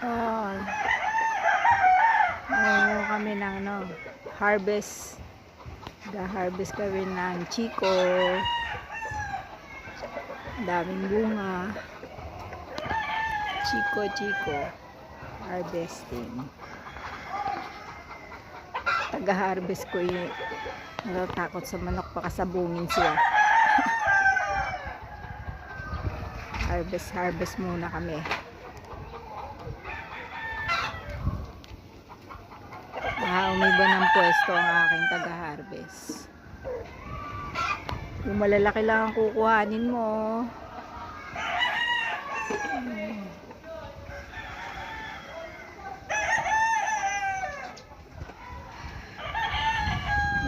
Oh, ngayon kami ng harvest. Ga-harvest kami ng chiko. Daming bunga. Chiko. Harvesting. Taga-harvest ko yun. Natatakot sa manok, pakasabungin siya. Harvest muna kami. Umiba ng pwesto ang aking taga-harvest. Yung malalaki lang ang kukuhanin mo.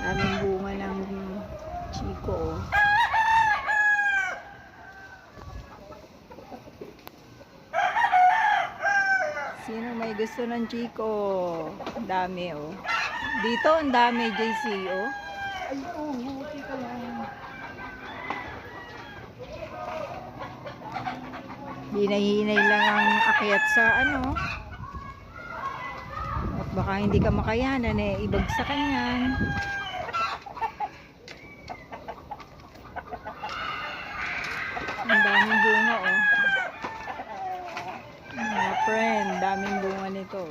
Daming bunga ng chiko. Sino may gusto ng chiko? Ang dami oh. Dito ang dami, JC oh. Ay, oo, chika lang. Hinay-hinay lang ang akyat sa at baka hindi ka makayanan ibagsakan yan. Ang daming bunga oh. Mga friend, daming bunga nito.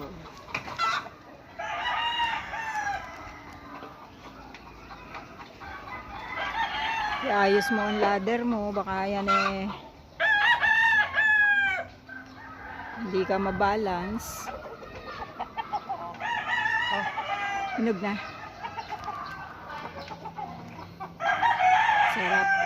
Iayos mo ang ladder mo, baka yan hindi ka mabalance. Oh, hinog na. Sarap.